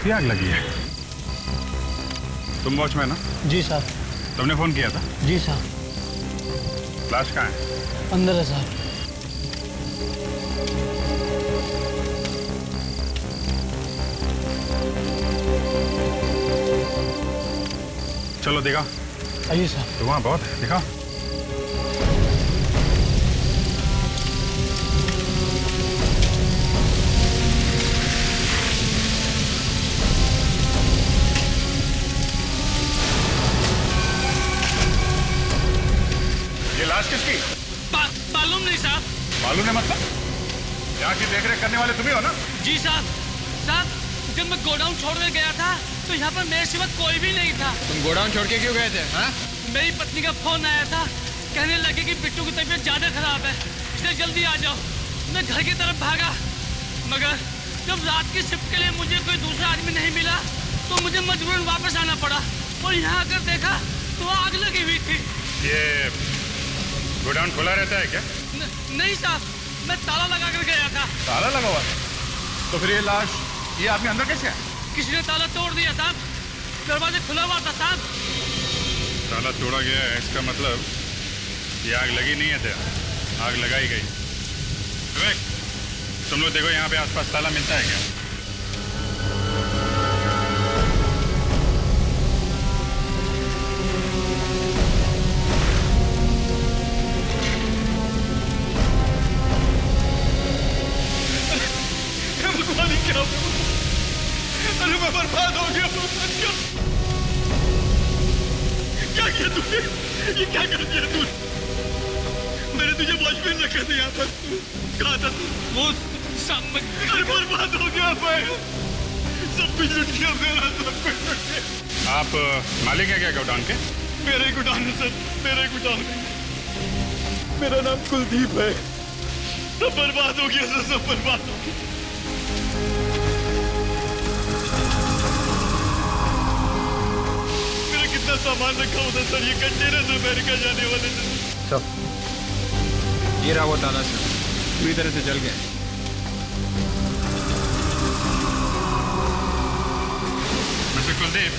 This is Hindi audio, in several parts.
काफी आग लगी है। तुम वॉचमैन ना? जी साहब। तुमने फोन किया था? जी साहब। लाश कहाँ है? अंदर है साहब। चलो दिखा। आइए साहब। तो वहाँ बहुत है, दिखा। ये लाश किसकी? मालूम नहीं साहब। मालूम है मतलब? यहाँ की देखरेख करने वाले तुम्ही हो ना? जी साहब। साहब, जब मैं गोडाउन छोड़कर गया था तो यहाँ पर मेरे सिवा कोई भी नहीं था। तुम गोडाउन छोड़ के क्यों गए थे? हाँ? मेरी पत्नी का फोन आया था, कहने लगे कि बिट्टू की तबीयत ज्यादा खराब है, इसलिए जल्दी आ जाओ। मैं घर की तरफ भागा, मगर जब रात की शिफ्ट के लिए मुझे कोई दूसरा आदमी नहीं मिला तो मुझे मजबूरन वापस आना पड़ा और यहाँ आकर देखा तो आग लगी हुई थी। ये गोडाउन खुला रहता है क्या? नहीं साहब, मैं ताला लगा कर गया था। ताला लगा हुआ था? तो फिर ये लाश, ये आदमी अंदर कैसे आया? किसी ने ताला तोड़ दिया साहब, दरवाजा खुला हुआ था साहब। ताला तोड़ा गया है, इसका मतलब ये आग लगी नहीं है थे, आग लगाई गई। विवेक, तुम लोग देखो यहाँ पे आसपास ताला मिलता है क्या? अरे मैं बर्बाद हो गया। क्या किया तुमने? ये क्या कर दिया तूने? मैंने तुझे वॉचमैन रखा था यहाँ पर, कहा था तू? वो सब अरे बर्बाद हो गया मैं, सब कुछ लुट गया मेरा, सब कुछ लुट गया। आप मालिक है क्या गोडाउन के? मेरे गोडाउन है सर, मेरे गोडाउन है। मेरा नाम कुलदीप है। सब बर्बाद हो गया सर, सब बर्बाद हो गया। मेरा कितना सामान रखा हुआ था सर, ये कंटेनर अमेरिका जाने वाले थे। सब ये रहा वो ताला सर, पूरी तरह से जल गया। मिस्टर कुलदीप,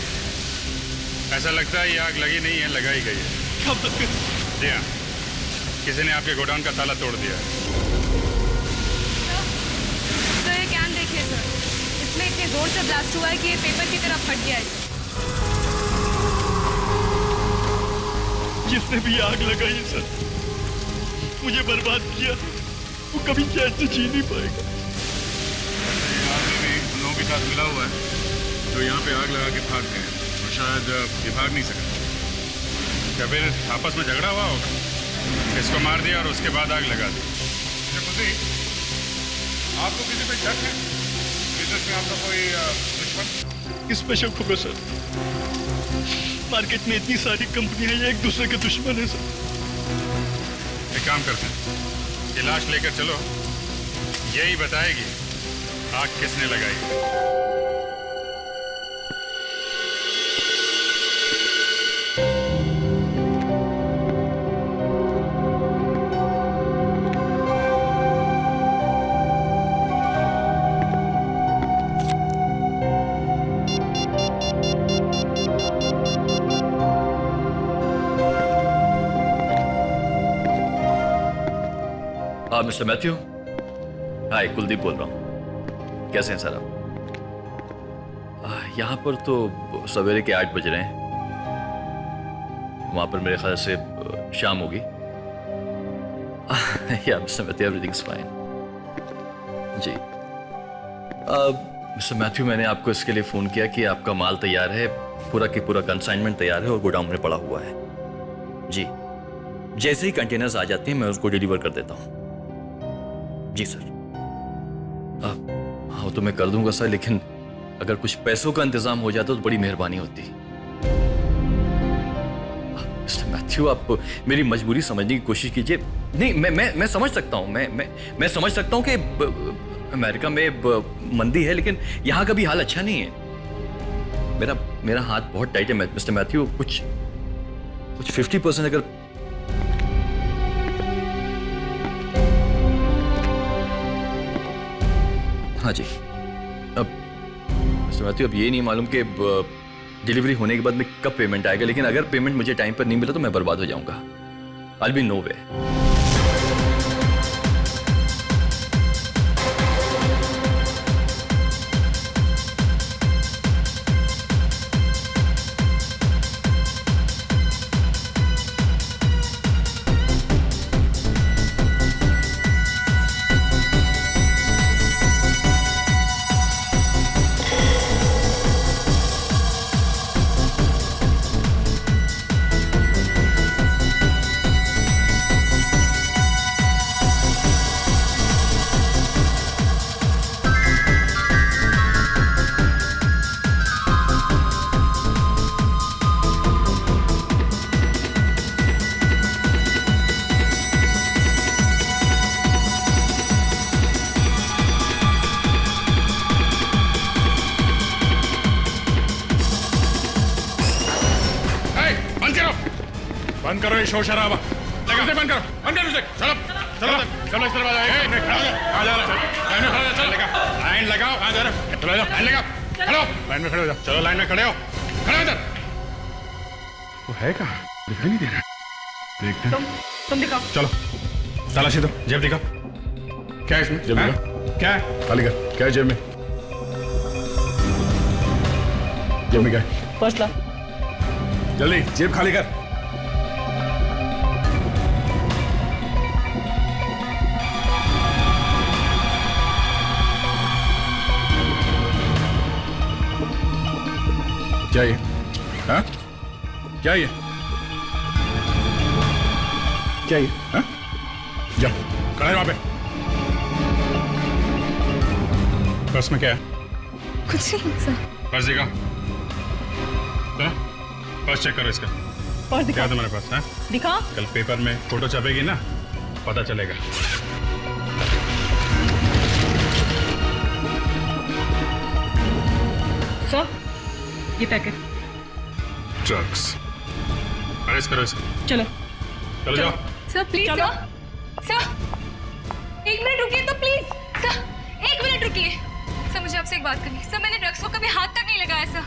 ऐसा लगता है ये आग लगी नहीं है, लगाई गई है। क्या बात कर? जी हाँ, किसी ने आपके गोडाउन का ताला तोड़ दिया है। सर ये कैन देखिए सर, इसमें इतने जोर से ब्लास्ट हुआ है कि ये पेपर की तरफ फट गया है सर। जिसने भी आग लगाई सर, मुझे बर्बाद किया, वो कभी चैन से जी नहीं पाएगा। आदमी भी उन लोगों के साथ मिला हुआ है जो यहाँ पे आग लगा के भाग गए और शायद ये भाग नहीं सका। क्या फिर आपस में झगड़ा हुआ होगा, इसको मार दिया और उसके बाद आग लगा दी। आपको किसी पे शक है? बिजनेस में आपका कोई दुश्मन? किस पे शक होगा सर? मार्केट में इतनी सारी कंपनियां हैं, एक दूसरे के दुश्मन है सर। एक काम करते हैं, ये लाश लेकर चलो, यही बताएगी आग किसने लगाई। मिस्टर मैथ्यू, हाय, कुलदीप बोल रहा हूँ। कैसे हैं सर आप? यहाँ पर तो सवेरे के 8 बज रहे हैं, वहाँ पर मेरे ख्याल से शाम होगी। या mister Matthew, everything is fine. जी मिस्टर मैथ्यू, मैंने आपको इसके लिए फ़ोन किया कि आपका माल तैयार है, पूरा की पूरा कंसाइनमेंट तैयार है और गोडाउन में पड़ा हुआ है। जी, जैसे ही कंटेनर्स आ जाते हैं मैं उसको डिलीवर कर देता हूँ। जी सर। हाँ तो मैं कर दूंगा सर, लेकिन अगर कुछ पैसों का इंतजाम हो जाता तो बड़ी मेहरबानी होती। मिस्टर मैथ्यू, आप मेरी मजबूरी समझने की कोशिश कीजिए। नहीं, मैं समझ सकता हूँ, मैं समझ सकता हूँ कि अमेरिका में मंदी है, लेकिन यहाँ का भी हाल अच्छा नहीं है। मेरा हाथ बहुत टाइट है मिस्टर मैथ्यू। कुछ 50% अगर हाँ जी। अब मैथ्यू अब ये नहीं मालूम कि डिलीवरी होने के बाद में कब पेमेंट आएगा, लेकिन अगर पेमेंट मुझे टाइम पर नहीं मिला तो मैं बर्बाद हो जाऊंगा। I'll be nowhere। बंद करो ये शोर शराबा, लगा से बंद करो उसे। चलो चलो चलो इस तरफ आ जाओ। कहाँ जा रहा है? चलो लाइन लगाओ। कहाँ जा रहा है? चलो जाओ, लाइन लगाओ। खड़ो, लाइन में खड़े हो जाओ। चलो लाइन में खड़े हो, खड़े हो इधर। वो है कहाँ? दिखाई नहीं दे रहा। देखते हैं। तुम दिखाओ। चलो तलाशी दो, जेब दिखाओ। क्या है इसमें? जेब दिखाओ। क्या है? खाली कर। क्या है जेब में? जेब में क्या है? पर्स ला। जल्दी जेब खाली कर। क्या ये? हाँ? क्या ये? क्या ये? हाँ? जा, खड़ा है वहां पे। पर्स में क्या है? कुछ नहीं सर। पर्स दिखा। चलो, पर्स चेक करो इसका। पर्स क्या दिखा। है तुम्हारे पास? हाँ? दिखा। कल पेपर में फोटो छपेगी ना, पता चलेगा। सर ये पैकेट। ड्रग्स। अरेस्ट करो इसे। चलो चलो जाओ। सर प्लीज चलो। सर 1 मिनट रुकिए तो प्लीज। सर 1 मिनट रुकिए। सर मुझे आपसे एक बात करनी है। सर मैंने ड्रग्स को कभी हाथ तक नहीं लगाया सर।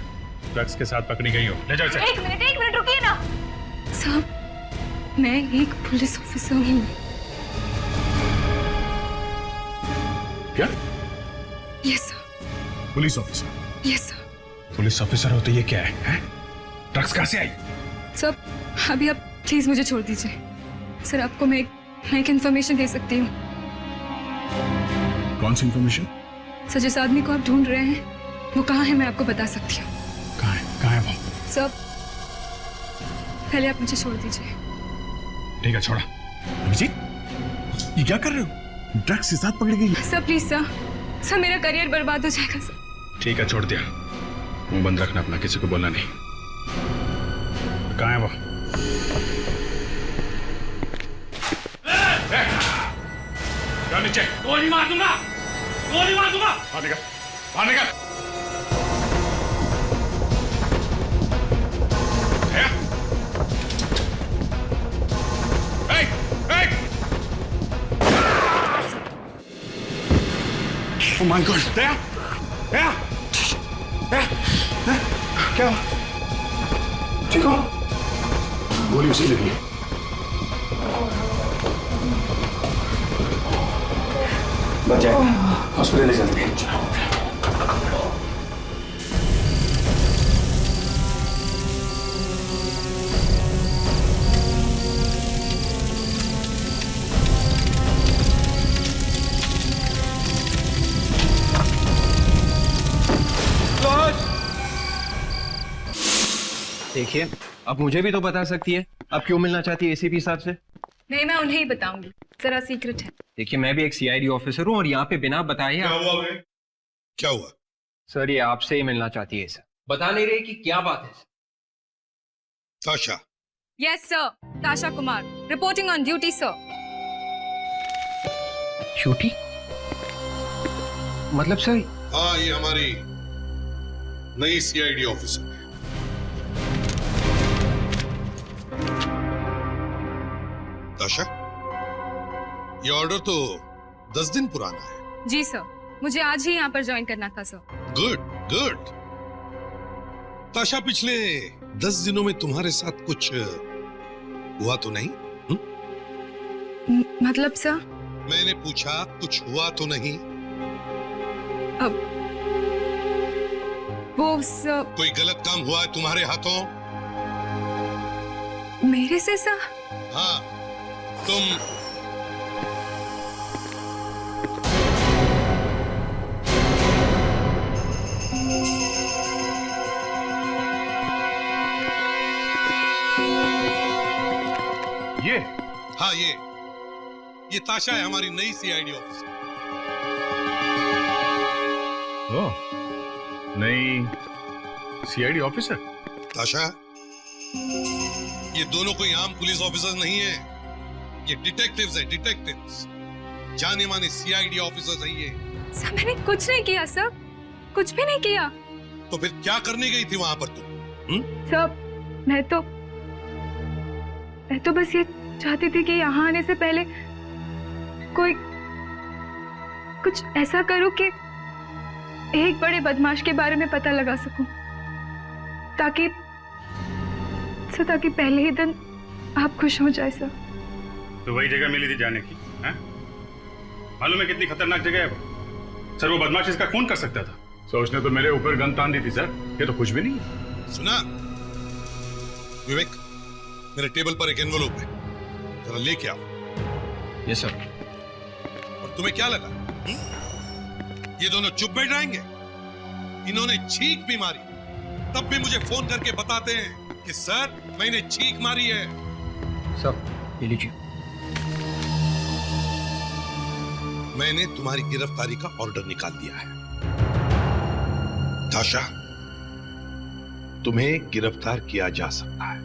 ड्रग्स के साथ पकड़ी गई हो, ले जाओ इसे। 1 मिनट रुकिए ना। सर मैं एक पुलिस ऑफिसर हूँ। क्या? Yes sir. Police officer? Yes sir. Police officer हो तो ये क्या है? ड्रग्स कहाँ से आई? सर अभी आप प्लीज मुझे छोड़ दीजिए। सर आपको मैं एक इन्फॉर्मेशन दे सकती हूँ। कौन सी इन्फॉर्मेशन? सर जिस आदमी को आप ढूंढ रहे हैं वो कहाँ है मैं आपको बता सकती हूँ। कहाँ है? कहाँ है वो? सर पहले आप मुझे छोड़ दीजिए। ठीक है, छोड़ा। अभिजीत, ये क्या कर रहे हो? ड्रग्स के साथ पकड़ी गई। सर प्लीज सर मेरा करियर बर्बाद हो जाएगा सर। ठीक है, छोड़ दिया। मुंह बंद रखना अपना, किसी को बोलना नहीं। कहाँ है वो? जाओ नीचे। गोली मार दूंगा, गोली मार दूंगा। बाहर निकल, बाहर निकल। Oh my God! Daya! क्या? ठीक हो? गोली उसी लगी। बच जाएगा। हॉस्पिटल ले चलते हैं। देखिए, अब मुझे भी तो बता सकती है आप क्यों मिलना चाहती है एसीपी साहब से? नहीं मैं उन्हें ही बताऊंगी, जरा सीक्रेट है। देखिए, मैं भी एक सीआईडी ऑफिसर हूँ और यहाँ पे बिना बताए क्या हुआ बे? क्या हुआ? सर ये आपसे ही मिलना चाहती है सर। बता नहीं रही कि क्या बात है। ताशा। यस सर, ताशा Kumar reporting on duty sir. Duty? मतलब सर? हाँ, ये हमारी नई सीआईडी ऑफिसर है। ताशा, ये ऑर्डर तो 10 दिन पुराना है। जी सर, मुझे आज ही यहाँ पर ज्वाइन करना था सर। गुड। गुड। ताशा, पिछले 10 दिनों में तुम्हारे साथ कुछ हुआ तो नहीं? मतलब सर? मैंने पूछा कुछ हुआ तो नहीं? अब वो सर, कोई गलत काम हुआ है तुम्हारे हाथों? मेरे से सर? हाँ, तुम ये हाँ, ये ताशा है, हमारी नई सीआईडी ऑफिसर। ओ, नई सीआईडी ऑफिसर। ताशा, ये दोनों कोई आम पुलिस ऑफिसर नहीं है, ये डिटेक्टिव्स हैं, डिटेक्टिव्स। जाने माने सीआईडी ऑफिसर्स हैं ये। सर मैंने कुछ नहीं किया सर, कुछ भी नहीं किया। तो फिर क्या करने गई थी वहां पर तुम? सर मैं तो बस ये चाहती थी कि यहाँ आने से पहले कोई कुछ ऐसा करूं कि एक बड़े बदमाश के बारे में पता लगा सकूं, ताकि पहले ही दिन आप खुश हो जाए सर। तो वही जगह मिली थी जाने की, हैं? मालूम है कितनी खतरनाक जगह है वो? सर वो बदमाश इसका खून कर सकता था। सर उसने तो मेरे ऊपर गन तान दी थी सर, ये तो कुछ भी नहीं है। सुना विवेक, मेरे टेबल पर एक एनवलप है, जरा लेके आओ। Yes sir. और तुम्हें क्या लगा ये दोनों चुप बैठ जाएंगे? इन्होंने छींक भी मारी, तब भी मुझे फोन करके बताते हैं कि सर मैंने छींक मारी है। सर ये लीजिए। मैंने तुम्हारी गिरफ्तारी का ऑर्डर निकाल दिया है। ताशा, तुम्हें गिरफ्तार किया जा सकता है।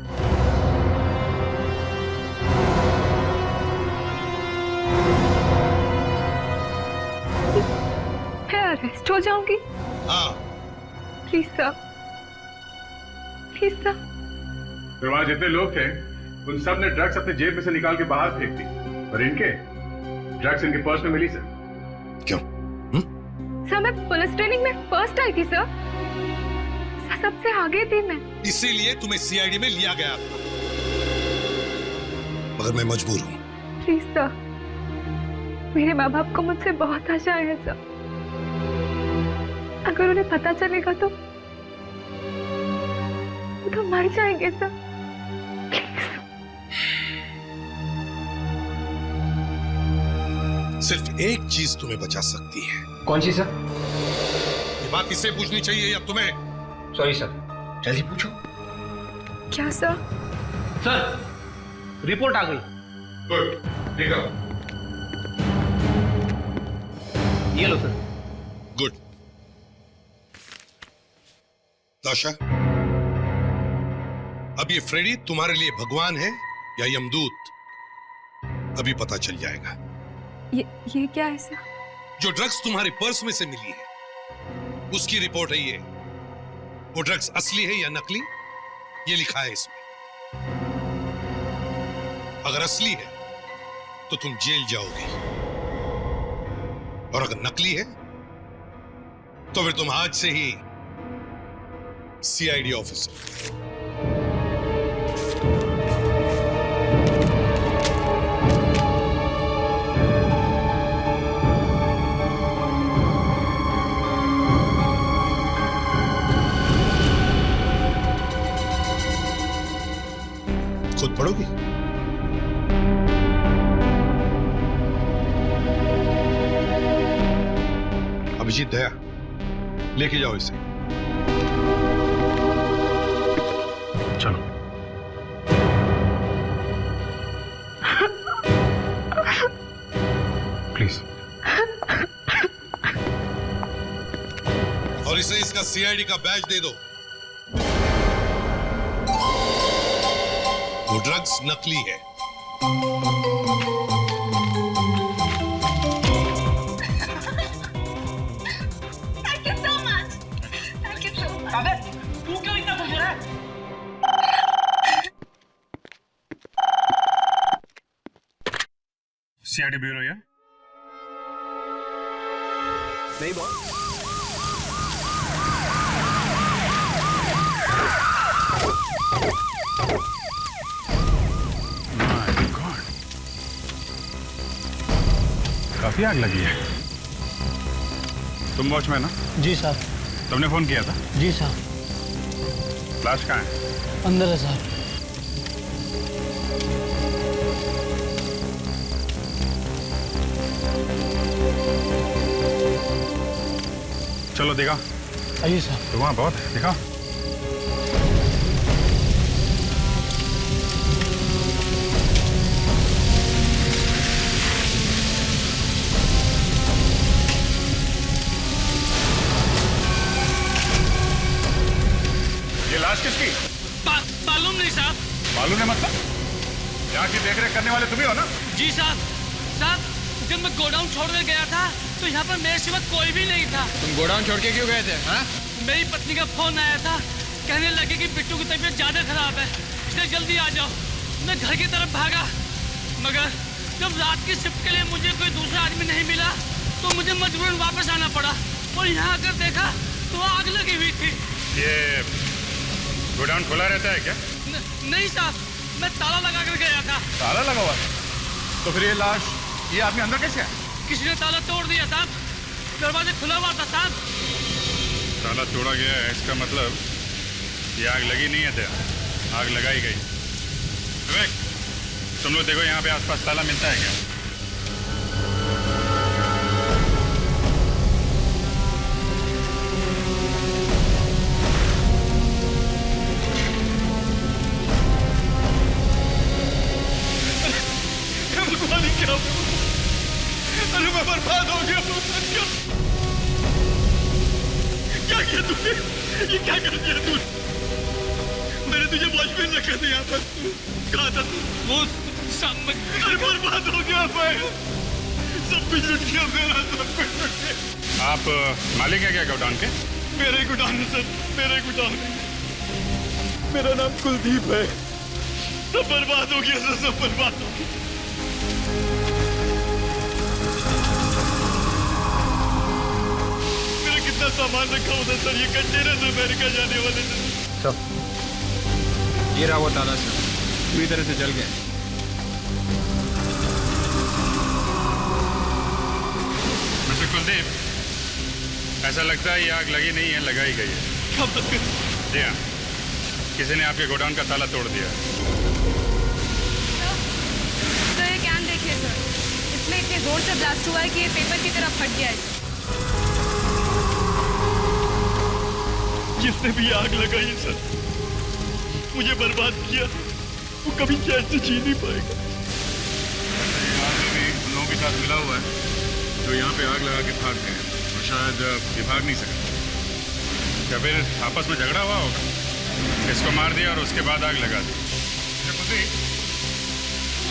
मैं अरेस्ट हो जाऊंगी? हाँ। Please sir, please sir. फिर वहां जितने लोग थे उन सब ने ड्रग्स अपने जेब में से निकाल के बाहर फेंक दी, और इनके ड्रग्स इनके पर्स में मिली सर। क्यों? सर मैं पुलिस ट्रेनिंग में फर्स्ट आई थी सर, सबसे आगे थी मैं। इसीलिए तुम्हें सीआईडी में लिया गया था, मगर मैं मजबूर हूं। प्लीज सर, मेरे माँ बाप को मुझसे बहुत आशाएं हैं सर, अगर उन्हें पता चलेगा तो वो तो मर जाएंगे सर। सिर्फ एक चीज तुम्हें बचा सकती है। कौन सी सर? ये बात किससे पूछनी चाहिए या तुम्हें? सॉरी सर, जल्दी पूछो। क्या सर? सर रिपोर्ट आ गई। गुड, ठीक है। ये लो सर। गुड। ताशा, अब ये फ्रेडी तुम्हारे लिए भगवान है या यमदूत, अभी पता चल जाएगा। ये क्या है सर? जो ड्रग्स तुम्हारे पर्स में से मिली है उसकी रिपोर्ट है ये। वो ड्रग्स असली है या नकली, ये लिखा है इसमें। अगर असली है तो तुम जेल जाओगे, और अगर नकली है तो फिर तुम आज से ही सीआईडी ऑफिसर। खुद पढ़ोगी? अभिजीत, दया, लेके जाओ इसे। चलो। प्लीज। और इसे इसका सीआईडी का बैज दे दो। वो ड्रग्स नकली है। Thank you so much. Thank you so much. अबे तू क्यों इतना खुश हो रहा है? सीआईडी ब्यूरो या? नहीं बॉस। कैसी आग लगी है? तुम वॉचमैन ना? जी साहब। तुमने फोन किया था? जी साहब। लाश कहाँ है? अंदर है साहब। चलो दिखा। आइए साहब। धुआं बहुत है, दिखा। ये लाश किसकी? मालूम नहीं साहब। मालूम है मतलब? यहाँ की देखरेख करने वाले तुम्ही हो ना? जी साहब। साहब जब मैं गोडाउन छोड़ने गया था तो यहाँ पर मेरे सिवा कोई भी नहीं था। तुम गोडाउन छोड़ के क्यों गए थे? हाँ? मेरी पत्नी का फोन आया था, कहने लगे कि बिट्टू की तबीयत ज्यादा खराब है, इसलिए जल्दी आ जाओ। मैं घर की तरफ भागा, मगर जब रात की शिफ्ट के लिए मुझे कोई दूसरा आदमी नहीं मिला तो मुझे मजबूरन वापस आना पड़ा और यहाँ आकर देखा तो आग लगी हुई थी। ये गोडाउन खुला रहता है क्या? नहीं साहब, मैं ताला लगा कर गया था। ताला लगा हुआ था? तो फिर ये लाश, ये आदमी अंदर कैसे आया? किसी ने ताला तोड़ दिया साहब, दरवाजा खुला हुआ था साहब। ताला तोड़ा गया है, इसका मतलब ये आग लगी नहीं है, आग लगाई गई। विवेक, तुम लोग देखो यहाँ पे आसपास ताला मिलता है क्या? भगवान क्या? अरे मैं बर्बाद हो गया। क्या किया तूने? ये क्या कर दिया तूने? मैंने तुझे वॉचमैन रखा था यहाँ पर, कहा था तू? वो सामने। अरे बर्बाद हो गया मैं, सब कुछ लुट गया मेरा, सब कुछ लुट गया। आप मालिक हैं क्या गोडाउन के? मेरे गोडाउन है सर, मेरे गोडाउन है। मेरा नाम कुलदीप है। सब बर्बाद हो गया सर, सब बर्बाद हो गया। मेरा कितना सामान रखा होता सर, ये कंटेनर से अमेरिका जाने वाले थे। तो ये रहा वो ताला सर, पूरी तरह से जल गया। मिस्टर कुलदीप, ऐसा लगता है ये आग लगी नहीं है, लगाई गई है। क्या बात कर? जी हाँ, किसी ने आपके गोडाउन का ताला तोड़ दिया है। सर ये कैन देखिए सर, इसमें इतने जोर से ब्लास्ट हुआ है कि ये पेपर की तरफ फट गया है। जिसने भी आग लगाई सर, मुझे बर्बाद किया, वो कभी चैन से जी नहीं पाएगा। आदमी भी उन लोगों के साथ मिला हुआ है जो यहाँ पे आग लगा के भाग गए और शायद ये भाग नहीं सका। या फिर आपस में झगड़ा हुआ होगा, इसको मार दिया और उसके बाद आग लगा दी।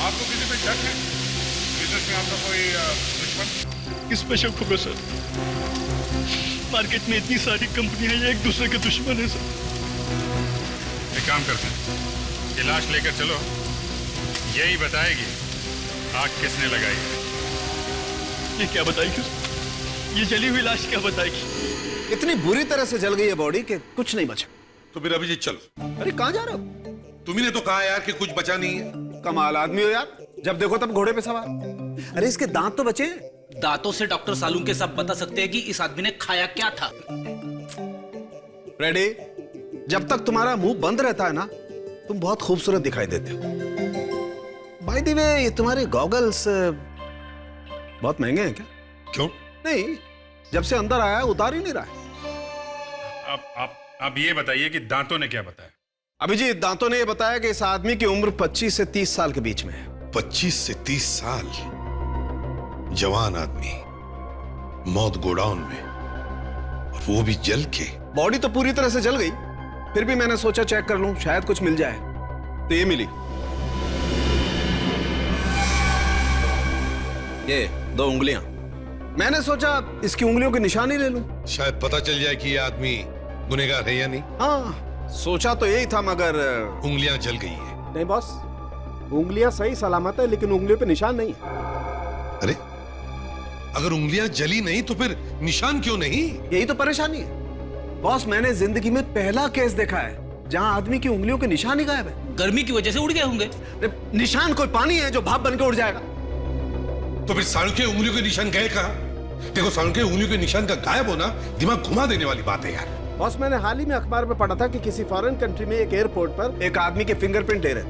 आपको किसी पे शक है? बिजनेस में आपका कोई दुश्मन? किस पे शक होगा सर? मार्केट में इतनी सारी कंपनियां हैं, एक दूसरे के दुश्मन है सर। एक काम करते हैं, ये लाश लेकर चलो, यही बताएगी आग किसने लगाई है। ये क्या बताएगी? ये जली हुई लाश क्या बताएगी? इतनी बुरी तरह से जल गई है बॉडी कि कुछ नहीं बचा। तो फिर अभिजीत चलो। अरे कहाँ जा रहे हो? तुम्ही ने तो कहा यार कि कुछ बचा नहीं है। कमाल आदमी हो यार, जब देखो तब घोड़े पे सवार। अरे इसके दांत तो बचे। दांतों से डॉक्टर सालून के सब बता सकते हैं कि इस आदमी ने खाया क्या था। रेडी? जब तक तुम्हारा मुंह बंद रहता है ना, तुम बहुत खूबसूरत दिखाई देते हो। बाय द वे, ये तुम्हारे गॉगल्स बहुत महंगे हैं क्या? क्यों? नहीं, जब से अंदर आया उतार ही नहीं रहा है। आप ये बताइए कि दांतों ने क्या बताया? अभिजीत, दांतों ने ये बताया कि इस आदमी की उम्र 25 से 30 साल के बीच में है। 25 से 30 साल, जवान आदमी, मौत गोडाउन में, और वो भी जल के। बॉडी तो पूरी तरह से जल गई, फिर भी मैंने सोचा चेक कर लूं, शायद कुछ मिल जाए। तो ये मिली, ये 2 उंगलियां। मैंने सोचा इसकी उंगलियों की निशानी ले लूं, शायद पता चल जाए कि ये आदमी गुनहगार है या नहीं। हाँ, सोचा तो यही था, मगर उंगलियां जल गई है। नहीं बॉस, उंगलियां सही सलामत है, लेकिन उंगलियों पे निशान नहीं है। अरे अगर उंगलियां जली नहीं तो फिर निशान क्यों नहीं? यही तो परेशानी है बॉस। मैंने जिंदगी में पहला केस देखा है जहां आदमी की उंगलियों के निशान ही गायब है। गर्मी की वजह से उड़ गए होंगे। निशान कोई पानी है जो भाप बन के उड़ जाएगा? तो फिर साड़ू के उंगलियों के निशान गए कहाँ? देखो, साड़ू के उंगलियों के निशान का गायब होना दिमाग घुमा देने वाली बात है यार। बॉस, मैंने हाल ही में अखबार में पढ़ा था कि किसी फॉरेन कंट्री में एक एयरपोर्ट पर एक आदमी के फिंगरप्रिंट ले रहे थे।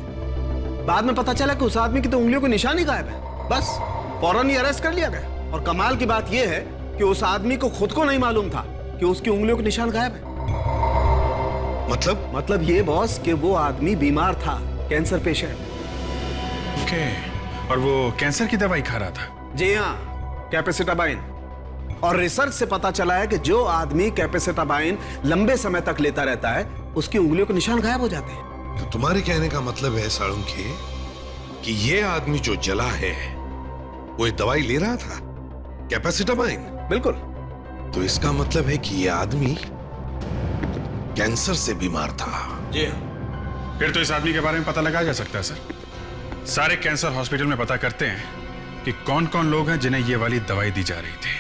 बाद में पता चला कि उस आदमी की तो उंगलियों के निशान ही गायब है। बस फौरन ही अरेस्ट कर लिया गया। और कमाल की बात यह है कि उस आदमी को खुद को नहीं मालूम था कि उसकी उंगलियों के निशान गायब है। मतलब ये बॉस कि वो आदमी बीमार था, कैंसर पेशेंट। ओके, और वो कैंसर की दवाई खा रहा था? जी हाँ, कैपेसिटाबाइन। और रिसर्च से पता चला है कि जो आदमी कैपेसिटाबाइन लंबे समय तक लेता रहता है उसकी उंगलियों के निशान गायब हो जाते हैं। तो तुम्हारे कहने का मतलब है साळुंखे कि ये आदमी जो जला है वो एक दवाई ले रहा था, कैपेसिटाबाइन? बिल्कुल। तो इसका मतलब है कि ये आदमी कैंसर से बीमार था। जी हाँ। फिर तो इस आदमी के बारे में पता लगाया जा सकता है सर। सारे कैंसर हॉस्पिटल में पता करते हैं कि कौन कौन लोग हैं जिन्हें ये वाली दवाई दी जा रही थी।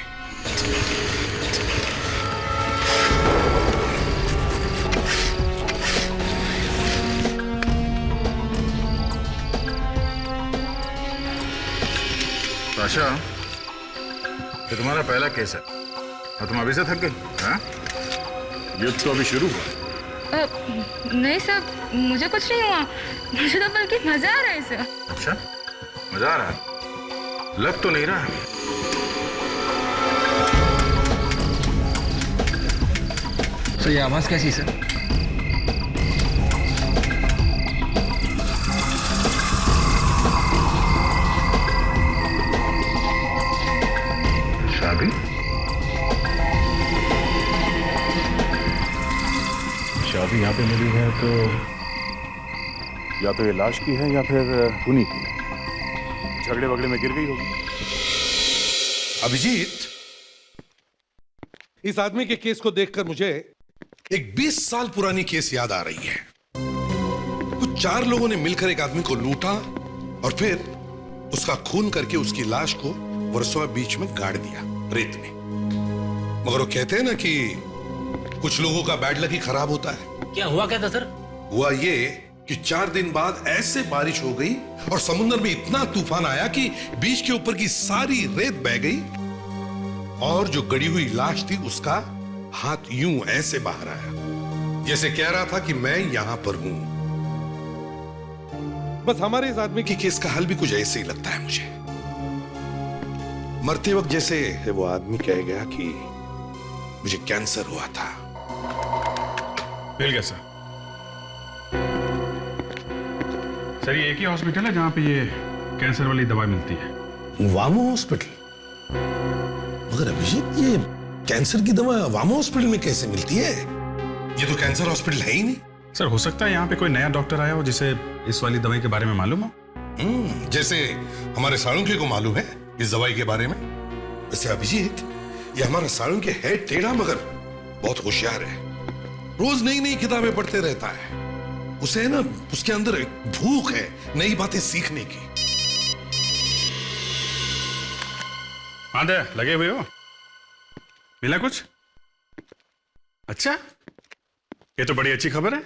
आशा, ये तुम्हारा पहला केस है और तुम अभी से थक गई? हाँ? युद्ध तो अभी शुरू हुआ। नहीं सर, मुझे कुछ नहीं हुआ। मुझे तो बल्कि मजा आ रहा है सर। अच्छा, मजा आ रहा है? लग तो नहीं रहा है। सर, ये आवाज कैसी सर? शादी? शादी यहाँ पे मिली है तो या तो ये लाश की है या फिर उन्हीं की। झगड़े वगड़े में गिर गई होगी। अभिजीत, इस आदमी के केस को देखकर मुझे एक 20 साल पुरानी केस याद आ रही है। कुछ 4 लोगों ने मिलकर एक आदमी को लूटा और फिर उसका खून करके उसकी लाश को वर्सोवा बीच में गाड़ दिया, रेत में। मगर वो कहते हैं ना कि कुछ लोगों का बैड लक ही खराब होता है। क्या हुआ क्या था सर? हुआ ये कि 4 दिन बाद ऐसे बारिश हो गई और समुद्र में इतना तूफान आया कि बीच के ऊपर की सारी रेत बह गई और जो गड़ी हुई लाश थी उसका हाथ यूं ऐसे बाहर आया, जैसे कह रहा था कि मैं यहां पर हूं। बस हमारे इस आदमी की केस का हल भी कुछ ऐसे ही लगता है मुझे। मरते वक्त जैसे वो आदमी कह गया कि मुझे कैंसर हुआ था। मिल गया सर। सर, ये एक ही हॉस्पिटल है जहां पे ये कैंसर वाली दवाई मिलती है? वामो हॉस्पिटल? मगर अभिजीत, ये कैंसर की दवा वामो हॉस्पिटल में कैसे मिलती है? ये तो कैंसर हॉस्पिटल है ही नहीं। सर, हो सकता है यहाँ पे कोई नया डॉक्टर आया हो जिसे इस वाली दवाई के बारे में मालूम हो। जैसे हमारे साळुंखे को मालूम है इस दवाई के बारे में। वैसे अभिजीत, ये हमारा साळुंखे है टेढ़ा मगर बहुत होशियार है। रोज नई नई किताबें पढ़ते रहता है। उसे ना, उसके अंदर एक भूख है नई बातें सीखने की। आंधे लगे हुए हो? मिला कुछ? अच्छा, ये तो बड़ी अच्छी खबर है।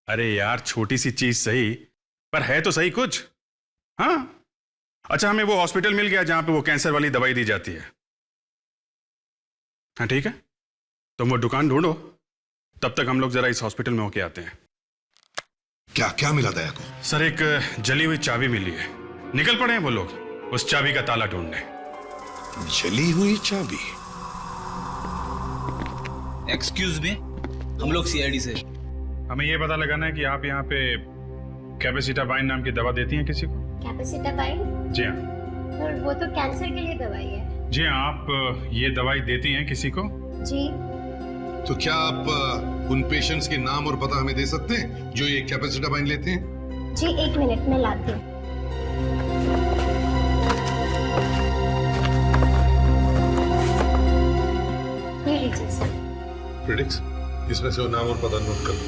अरे यार, छोटी सी चीज सही, पर है तो सही कुछ। हाँ, अच्छा, हमें वो हॉस्पिटल मिल गया जहां पे वो कैंसर वाली दवाई दी जाती है। हाँ ठीक है, तुम वो दुकान ढूंढो, तब तक हम लोग जरा इस हॉस्पिटल में होके आते हैं। क्या क्या मिला दया को? सर, एक जली हुई चाबी मिली है। निकल पड़े हैं वो लोग उस चाबी का ताला ढूंढने। जली हुई चाबी? एक्सक्यूज मी, हम लोग सीआईडी से। हमें ये पता लगाना है कि आप यहाँ पे कैपेसिटाबाइन नाम की दवा देती हैं किसी को? कैपेसिटाबाइन? जी हाँ। पर वो तो कैंसर के लिए दवाई है। जी हाँ, आप ये दवाई देती हैं किसी को? जी। तो क्या आप उन पेशेंट्स के नाम और पता हमें दे सकते हैं जो ये कैपेसिटाबाइन लेते हैं? जी, 1 मिनट में लाती हूँ। ये लीजिए सर। प्रिडिक्स, इसमें से वो नाम और पता नोट कर लो।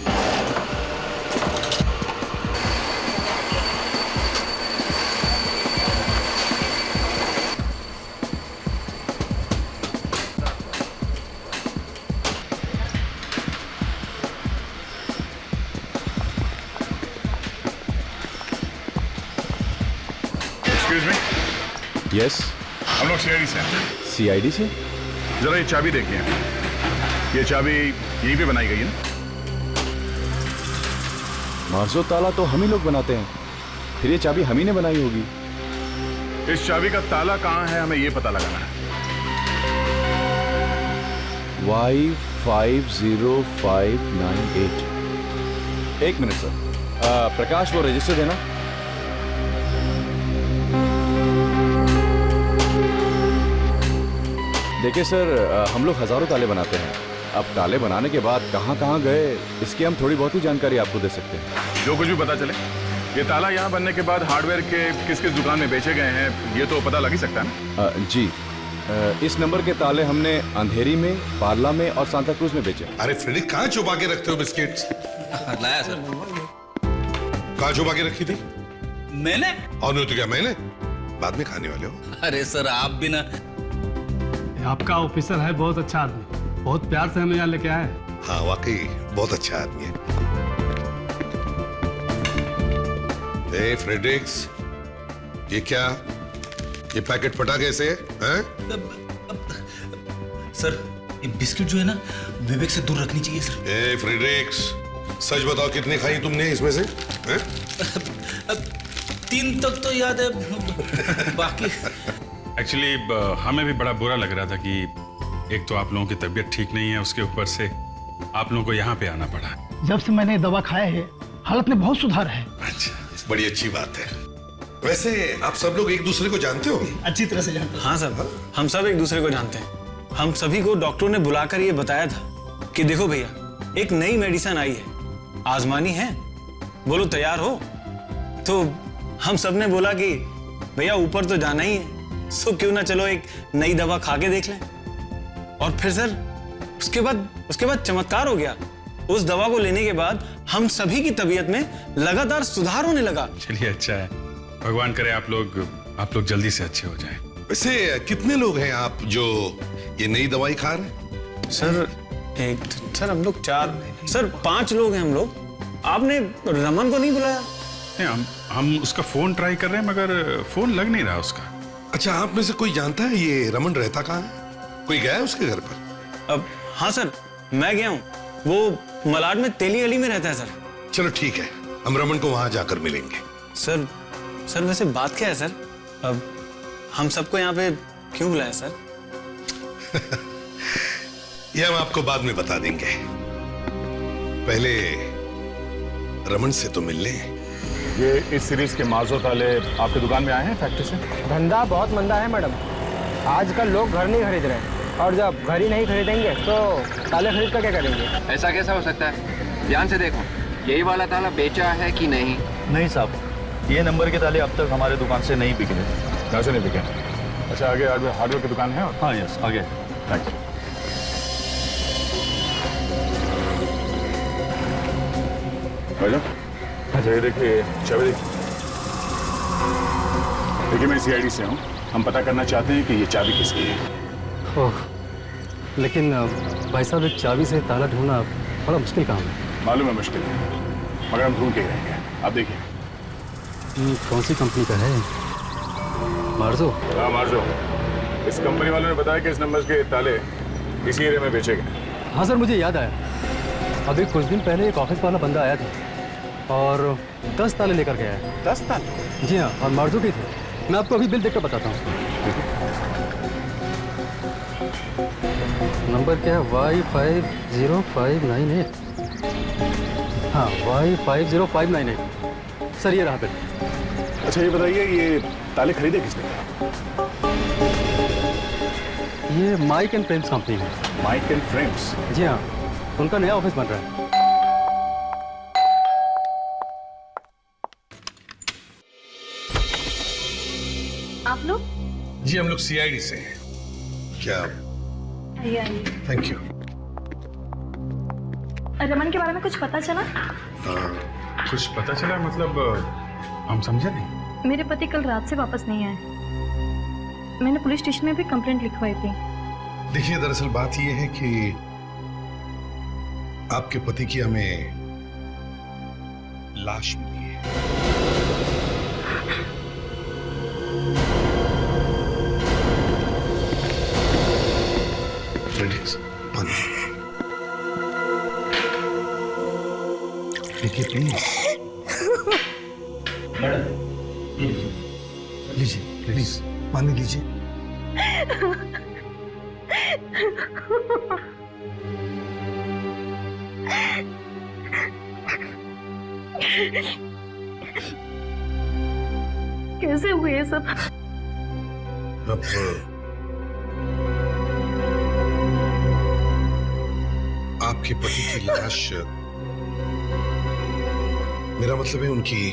एक्सक्यूज मी, यस, हम लोग सीआईडी से हैं। सीआईडी से? जरा ये चाबी देखिए, ये चाबी यहीं पे बनाई गई है ना? मार्जो ताला तो हम ही लोग बनाते हैं, फिर ये चाबी हम ही ने बनाई होगी। इस चाबी का ताला कहाँ है हमें ये पता लगाना है। Y50598। एक मिनट सर, प्रकाश वो रजिस्टर देना। देखिए सर, हम लोग हजारों ताले बनाते हैं। अब ताले बनाने के बाद कहाँ कहाँ गए इसकी हम थोड़ी बहुत ही जानकारी आपको दे सकते हैं। जो कुछ भी पता चले, ये ताला यहाँ बनने के बाद हार्डवेयर के किस किस दुकान में बेचे गए हैं ये तो पता लग ही सकता है ना? जी, इस नंबर के ताले हमने अंधेरी में, पार्ला में और सांता क्रूज में बेचे। अरे फ्रेडिक, कहाँ छुपा के रखते हो बिस्किट्स? लाया सर। कहाँ छुपा के रखी थी? मैंने? और नहीं तो क्या मैंने? बाद में खाने वाले हो। अरे सर आप भी ना। आपका ऑफिसर है बहुत अच्छा आदमी, बहुत प्यार से हमें यहाँ लेके आए। हाँ वाकई बहुत अच्छा आदमी है। ए फ्रेडिक्स, ये क्या? ये पैकेट फटा कैसे है? सर ये बिस्किट जो है ना विवेक से दूर रखनी चाहिए सर। ए फ्रेडिक्स, सच बताओ कितनी खाई तुमने इसमें से? 3 तक तो याद है, बाकी एक्चुअली हमें भी बड़ा बुरा लग रहा था कि एक तो आप लोगों की तबीयत ठीक नहीं है, उसके ऊपर से आप लोगों को यहाँ पे आना पड़ा। जब से मैंने दवा खाया है हालत में बहुत सुधार है। अच्छा, बड़ी अच्छी बात है। वैसे आप सब लोग एक दूसरे को जानते हो? अच्छी तरह से जानते हैं। हाँ सर, हम सब एक दूसरे को जानते हैं। हम सभी को डॉक्टरों ने बुलाकर ये बताया था कि देखो भैया, एक नई मेडिसिन आई है, आजमानी है, बोलो तैयार हो? तो हम सब ने बोला कि भैया ऊपर तो जाना ही है, सो क्यों ना चलो एक नई दवा खा के देख लें। और फिर सर उसके बाद चमत्कार हो गया। उस दवा को लेने के बाद हम सभी की तबीयत में लगातार सुधार होने लगा। चलिए अच्छा है, भगवान करे आप लोग जल्दी से अच्छे हो जाएं। वैसे कितने लोग हैं आप जो ये नई दवाई खा रहे हैं? सर हम लोग 5 लोग हैं हम लोग। आपने रमन को नहीं बुलाया? नहीं, हम उसका फोन ट्राई कर रहे हैं मगर फोन लग नहीं रहा उसका। अच्छा, आप में से कोई जानता है ये रमन रहता कहाँ है? कोई गया है उसके घर पर? अब हाँ सर, मैं गया हूँ। वो मलाड में तेली अली में रहता है सर। चलो ठीक है, हम रमन को वहां जाकर मिलेंगे। सर वैसे बात क्या है सर? अब हम सबको यहाँ पे क्यों बुलाया सर? ये हम आपको बाद में बता देंगे, पहले रमन से तो मिल लें। ये इस सीरीज के मार्जो ताले आपकी दुकान में आए हैं फैक्ट्री से? धंधा बहुत मंदा है मैडम, आजकल लोग घर नहीं खरीद रहे, और जब घर ही नहीं खरीदेंगे तो ताले खरीद कर क्या करेंगे? ऐसा कैसा हो सकता है? ध्यान से देखो, यही वाला ताला बेचा है कि नहीं? नहीं साहब, ये नंबर के ताले अब तक हमारे दुकान से नहीं बिके। कहाँ से नहीं बिके? अच्छा, आगे हार्डवेयर की दुकान है? हाँ यस, आगे। थैंक्स। अच्छा ये देखिए चाबी देखिए, मैं सीआईडी से हूँ। हम पता करना चाहते हैं कि ये चाबी किसकी है। ओह, लेकिन भाई साहब एक चाबी से ताला ढूंढना बड़ा मुश्किल काम है। मालूम है मुश्किल है, मगर हम ढूंढ के ही रहेंगे। आप देखिए। कौन सी कंपनी का है? मार्जो? हाँ मार्जो। इस कंपनी वालों ने बताया कि इस नंबर के ताले इसी एरिया में बेचे गए। हाँ सर, मुझे याद आया, अभी कुछ दिन पहले एक ऑफिस वाला बंदा आया था और 10 ताले लेकर गया है। 10 ताले? जी हाँ, और मार्जो के थे। मैं आपको अभी बिल देखकर बताता हूँ। नंबर क्या है? Y50598। हाँ, Y50598। सर ये रहा बिल। अच्छा ये बताइए, ये ताले खरीदे किसने? ये माइक एंड फ्रेम्स कंपनी है। Mike and Frames? जी हाँ, उनका नया ऑफिस बन रहा है। आप लोग? जी हम लोग सीआईडी से हैं। क्या? आइए। Thank you. रमन के बारे में कुछ पता चला? कुछ पता चला मतलब हम समझे नहीं। मेरे पति कल रात से वापस नहीं आए। मैंने पुलिस स्टेशन में भी कंप्लेंट लिखवाई थी। देखिए दरअसल बात यह है कि आपके पति की हमें लाश मिली है। देखिए प्लीज। लीजिए प्लीज, पानी लीजिए। कैसे हुए ये सब? अब आपके पति की लाश, मेरा मतलब है उनकी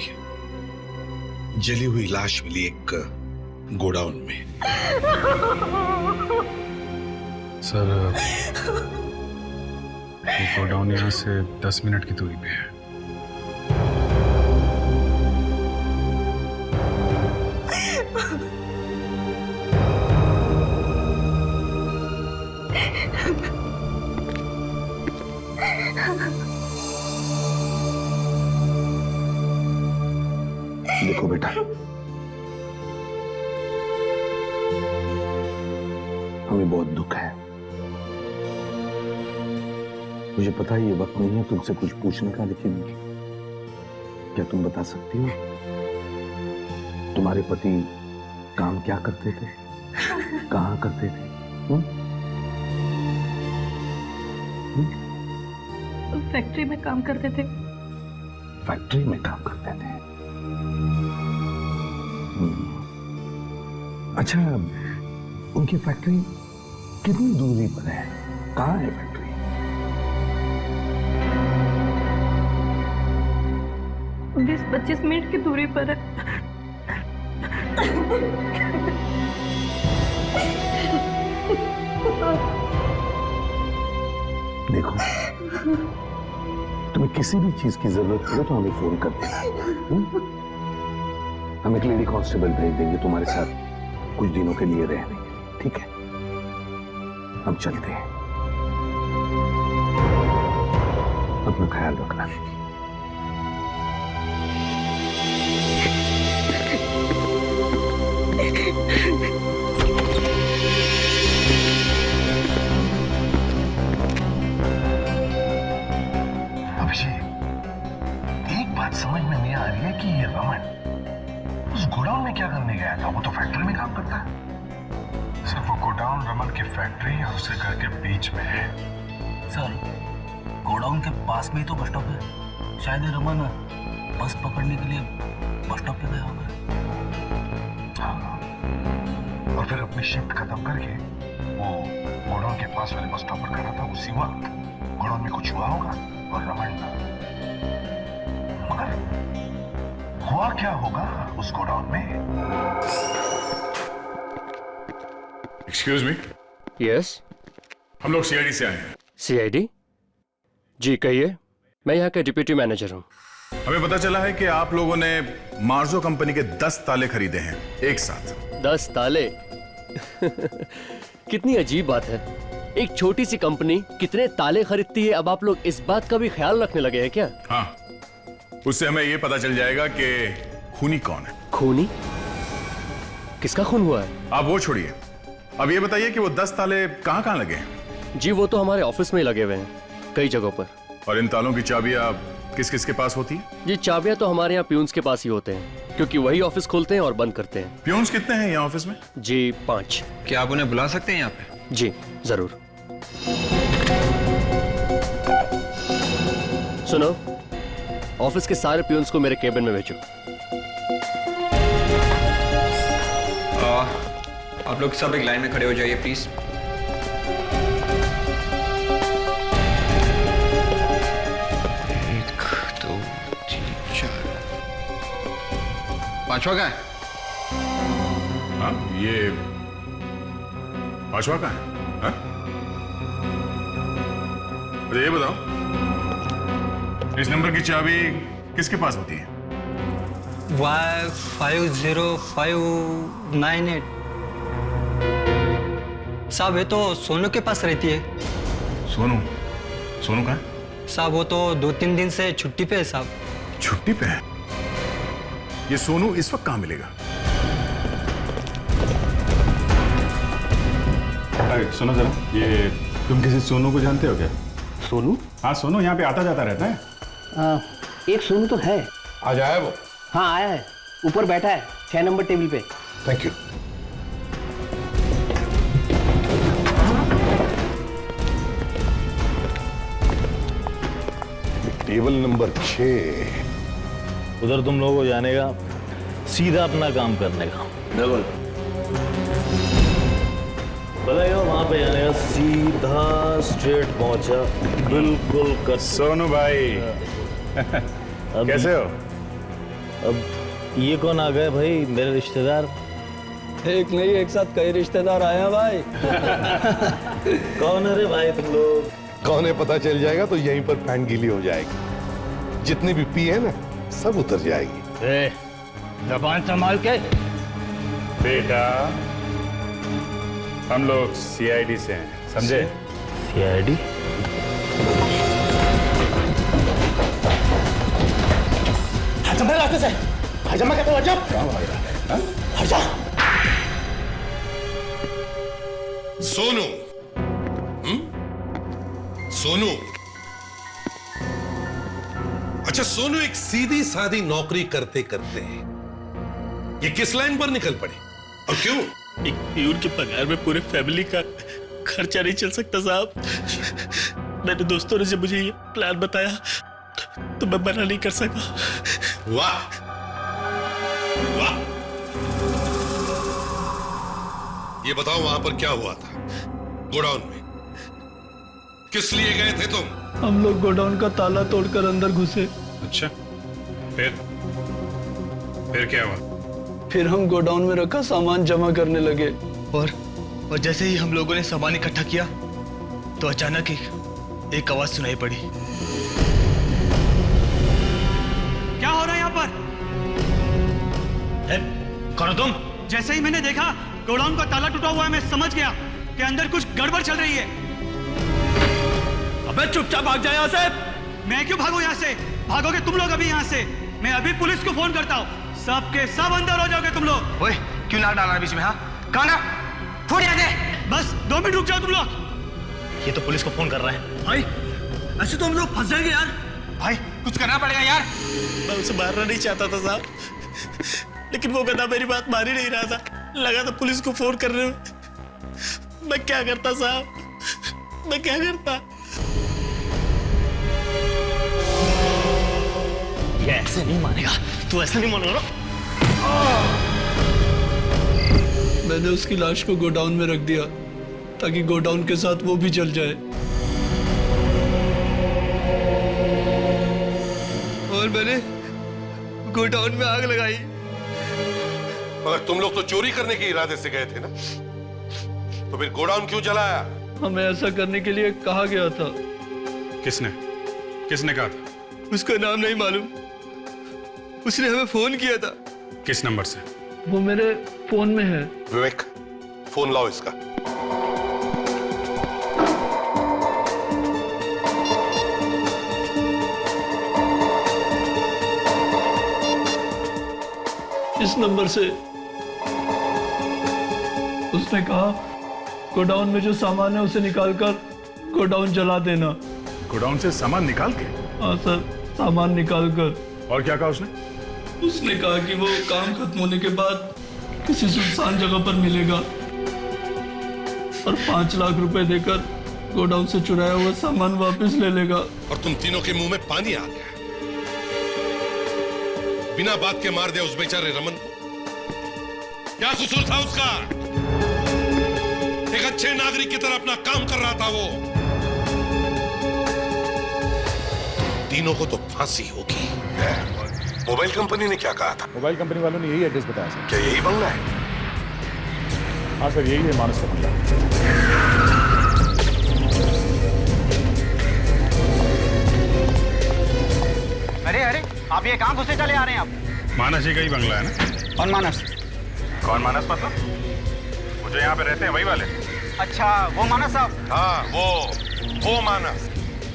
जली हुई लाश मिली एक गोडाउन में। सर, गोडाउन यहाँ से 10 मिनट की दूरी पे है। देखो बेटा, हमें बहुत दुख है। मुझे पता है ये वक्त नहीं है तुमसे कुछ पूछने का, लेकिन क्या तुम बता सकती हो तुम्हारे पति काम क्या करते थे, कहाँ करते थे? फैक्ट्री में काम करते थे। फैक्ट्री में काम करते थे। अच्छा, उनकी फैक्ट्री कितनी दूरी पर है? कहाँ है फैक्ट्री? 20-25 मिनट की दूरी पर है। देखो, तुम्हें किसी भी चीज की जरूरत पड़े तो हमें फोन कर देना। हम एक लेडी कांस्टेबल भेज देंगे तुम्हारे साथ कुछ दिनों के लिए रहने, ठीक है? हम चलते हैं, अपना ख्याल रखना। अभिषेक, एक बात समझ में नहीं आ रही है कि ये रमन उस गोडाउन में क्या करने गया था? वो तो फैक्ट्री में काम करता है। सर, वो गोडाउन रमन की फैक्ट्री और उसके घर के बीच में है। सर, गोडाउन के पास में ही तो बस स्टॉप है। शायद रमन बस पकड़ने के लिए बस स्टॉप पे गया होगा। हाँ, और फिर अपनी शिफ्ट खत्म करके वो गोडाउन के पास वाले बस स्टॉप पर खड़ा था। उसी वक्त गोडाउन में कुछ हुआ होगा और रमन, मगर हुआ क्या होगा उस गोडाउन में? Excuse me. यस, हम लोग सीआईडी से आए हैं। सीआईडी? जी कहिए, मैं यहाँ का डिप्यूटी मैनेजर हूँ। हमें पता चला है कि आप लोगों ने मार्जो कंपनी के 10 ताले खरीदे हैं एक साथ। 10 ताले? कितनी अजीब बात है, एक छोटी सी कंपनी कितने ताले खरीदती है। अब आप लोग इस बात का भी ख्याल रखने लगे हैं क्या? हाँ, उससे हमें ये पता चल जाएगा कि खूनी कौन है। खूनी? किसका खून हुआ है? आप वो छोड़िए, अब ये बताइए कि वो 10 ताले कहाँ कहाँ लगे हैं? जी वो तो हमारे ऑफिस में ही लगे हुए हैं, कई जगहों पर। और इन तालों की चाबियां किस किस के पास होती है? जी चाबियां तो हमारे यहाँ प्यून्स के पास ही होते हैं, क्योंकि वही ऑफिस खोलते हैं और बंद करते हैं। प्यून्स कितने हैं यहाँ ऑफिस में? जी 5। क्या आप उन्हें बुला सकते हैं यहाँ पे? जी जरूर। सुनो, ऑफिस के सारे प्यून्स को मेरे केबिन में भेजो। आप लोग सब एक लाइन में खड़े हो जाइए प्लीज। पांचवा का है? हाँ, ये पांचवा का है। हाँ? ये बताओ, इस नंबर की चाबी किसके पास होती है? Y50598। साहब ये तो सोनू के पास रहती है। सोनू? सोनू कहाँ है? साहब वो तो 2-3 दिन से छुट्टी पे है साहब। छुट्टी पे है? ये सोनू इस वक्त कहाँ मिलेगा? अरे सुनो जरा, ये तुम किसी सोनू को जानते हो क्या? सोनू? हाँ सोनू यहाँ पे आता जाता रहता है। एक सोनू तो है। आज आया वो? हाँ आया है, ऊपर बैठा है 6 नंबर टेबल पे। Thank you. Table number 6। उधर तुम लोगों को जाने का, सीधा अपना काम करने का। बिल्कुल। बताइए वहां पे जाने का, सीधा स्ट्रेट पहुंचा, बिल्कुल कर। सोनू भाई कैसे हो? अब ये कौन आ गए भाई? मेरे रिश्तेदार? एक नहीं एक साथ कई रिश्तेदार आए हैं भाई। कौन है रे भाई तुम लोग? कौन है पता चल जाएगा तो यहीं पर पैंट गीली हो जाएगी। जितनी भी पी है ना सब उतर जाएगी। जबान संभाल के। बेटा हम लोग सीआईडी से हैं, समझे? सीआईडी? हजमा रास्ते से हजमा कहते हो हजा। सोनू। सोनू। अच्छा सोनू, एक सीधी सादी नौकरी करते करते ये किस लाइन पर निकल पड़े और क्यों? एक प्यूर के पगार में पूरे फैमिली का खर्चा नहीं चल सकता साहब। मेरे दोस्तों ने जब मुझे ये प्लान बताया तो मैं मना नहीं कर सका। वाह वाह। ये बताओ वहां पर क्या हुआ था गोडाउन में? किस लिए गए थे तुम? हम लोग गोडाउन का ताला तोड़कर अंदर घुसे। अच्छा, फिर क्या हुआ? फिर हम गोडाउन में रखा सामान जमा करने लगे। और जैसे ही हम लोगों ने सामान इकट्ठा किया तो अचानक ही एक आवाज सुनाई पड़ी। क्या हो रहा है यहाँ पर? कौन हो तुम? जैसे ही मैंने देखा गोडाउन का ताला टूटा हुआ है, मैं समझ गया कि अंदर कुछ गड़बड़ चल रही है। अबे चुपचाप भाग जा यहाँ से। मैं क्यों भागूं यहाँ से? भागोगे तुम लोग अभी यहाँ से। मैं अभी पुलिस को फोन करता हूँ, सबके सब अंदर हो जाओगे तुम लोग। ओए क्यों नाक डाल रहा है बीच में? हाँ कहाँ ना? फोन यहाँ दे। बस 2 मिनट रुक जाओ तुम लोग। ये तो पुलिस को फोन कर रहे हैं। भाई ऐसे तो हम लोग फंस जाएंगे यार। भाई कुछ करना पड़ेगा यार। मैं उसे मारना नहीं चाहता था साहब, लेकिन वो गधा मेरी बात मान ही नहीं रहा था। लगा था पुलिस को फोन कर रहे हो। मैं क्या करता साहब, मैं क्या करता? ये ऐसे नहीं मानेगा, तू ऐसे नहीं मानेगा। मैंने उसकी लाश को गोडाउन में रख दिया ताकि गोडाउन के साथ वो भी जल जाए। और मैंने गोडाउन में आग लगाई। मगर तुम लोग तो चोरी करने के इरादे से गए थे ना, तो फिर गोडाउन क्यों जलाया? हमें ऐसा करने के लिए कहा गया था। किसने कहा था? उसका नाम नहीं मालूम, उसने हमें फोन किया था। किस नंबर से? वो मेरे फोन में है। विवेक फोन लाओ इसका। इस नंबर से उसने कहा गोडाउन में जो सामान है उसे निकालकर गोडाउन जला देना। गोडाउन से सामान निकाल के? हाँ सर, सामान निकालकर। और क्या कहा उसने? उसने कहा कि वो काम खत्म होने के बाद किसी सुनसान जगह पर मिलेगा और 5 लाख रुपए देकर गोडाउन से चुराया हुआ सामान वापस ले लेगा। और तुम तीनों के मुंह में पानी आ गया। बिना बात के मार दिया उस बेचारे रमन को। क्या कसूर था उसका? एक अच्छे नागरिक की तरह अपना काम कर रहा था वो। तीनों को तो फांसी होगी। मोबाइल कंपनी ने क्या कहा था? मोबाइल कंपनी वालों ने यही एड्रेस बताया सर। क्या यही बंगला है? हाँ सर, यही है मानस का बंगला। अरे अरे, आप ये कहाँ घुसे चले आ रहे हैं आप? मानस जी का ही बंगला है ना? कौन मानस? कौन मानस मतलब? मुझे यहाँ पे रहते हैं वही वाले। अच्छा, वो मानस साहब? हाँ वो मानस।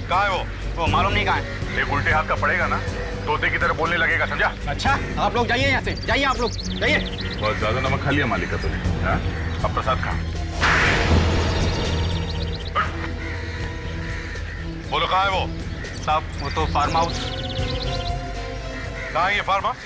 कहाँ है वो मालूम नहीं कहाँ है। एक उल्टे हाथ का पड़ेगा ना, तोते की तरह बोलने लगेगा, समझा? अच्छा, आप लोग जाइए यहाँ से, जाइए आप लोग, जाइए। बहुत ज्यादा नमक खा लिया मालिक का तूने। हाँ? अब प्रसाद खा। बोलो कहाँ है वो? साहब वो तो फार्म हाउस। कहाँ है ये फार्म हाउस?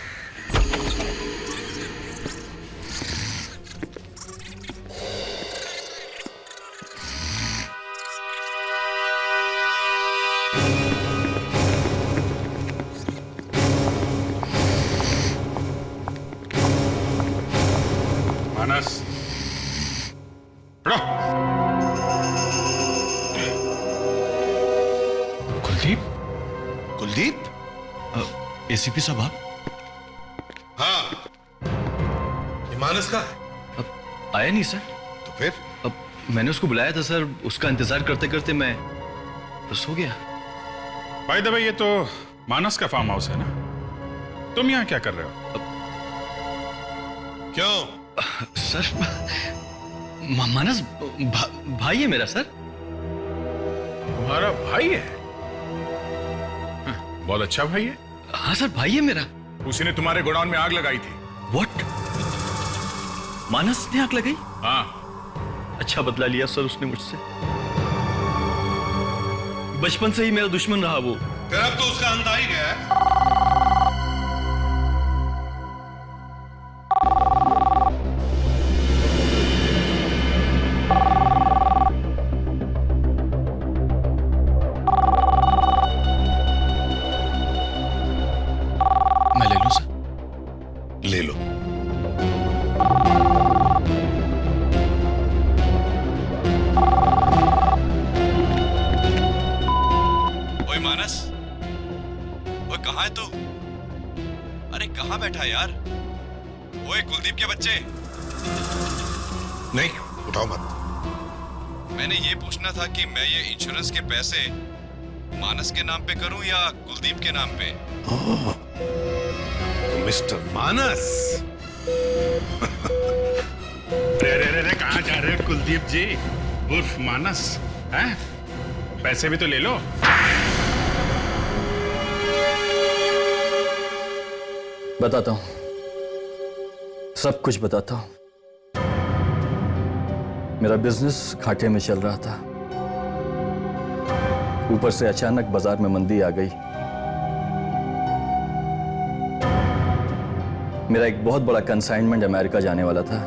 मानस, कुलदीप? कुलदीप? एसीपी साहब आप? हाँ, ये मानस का है? आया नहीं सर। तो फिर? अब मैंने उसको बुलाया था सर, उसका इंतजार करते करते मैं बस हो गया। भाई दबा, ये तो मानस का फार्म हाउस है ना? तुम यहाँ क्या कर रहे हो? क्यों? सर मानस भाई है मेरा सर। तुम्हारा भाई है? बहुत अच्छा भाई है। हाँ सर, भाई है मेरा। उसी ने तुम्हारे गोडाउन में आग लगाई थी। व्हाट? मानस ने आग लगाई? हाँ। अच्छा बदला लिया सर उसने मुझसे। बचपन से ही मेरा दुश्मन रहा वो। फिर अब तो उसका अंत आ ही गया है। मैं ले लूं सर? ले लो। ओए मानस, ओए कहाँ है तू? अरे कहाँ बैठा यार? ओए कुलदीप के बच्चे। नहीं, उठाओ मत। मैंने ये पूछना था कि मैं ये इंश्योरेंस के पैसे मानस के नाम पे करूं या कुलदीप के नाम पे? मिस्टर मानस। रे कहाँ जा रहे हो कुलदीप जी उर्फ मानस? हैं? पैसे भी तो ले लो। बताता हूं, सब कुछ बताता हूं। मेरा बिजनेस घाटे में चल रहा था। ऊपर से अचानक बाजार में मंदी आ गई। मेरा एक बहुत बड़ा कंसाइनमेंट अमेरिका जाने वाला था,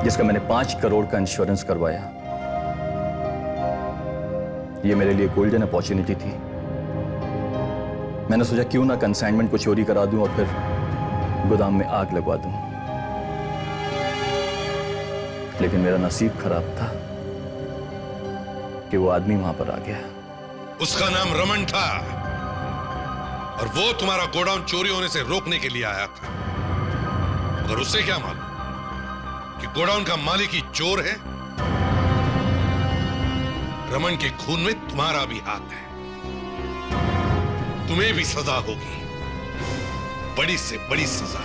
जिसका मैंने 5 करोड़ का इंश्योरेंस करवाया। ये मेरे लिए गोल्डन अपॉर्चुनिटी थी। मैंने सोचा क्यों ना कंसाइनमेंट को चोरी करा दूं और फिर गोदाम में आग लगवा दूं। लेकिन मेरा नसीब खराब था कि वो आदमी वहां पर आ गया। उसका नाम रमन था और वो तुम्हारा गोडाउन चोरी होने से रोकने के लिए आया था। मगर उससे क्या मालूम कि गोडाउन का मालिक ही चोर है। रमन के खून में तुम्हारा भी हाथ है। तुम्हें भी सजा होगी, बड़ी से बड़ी सजा।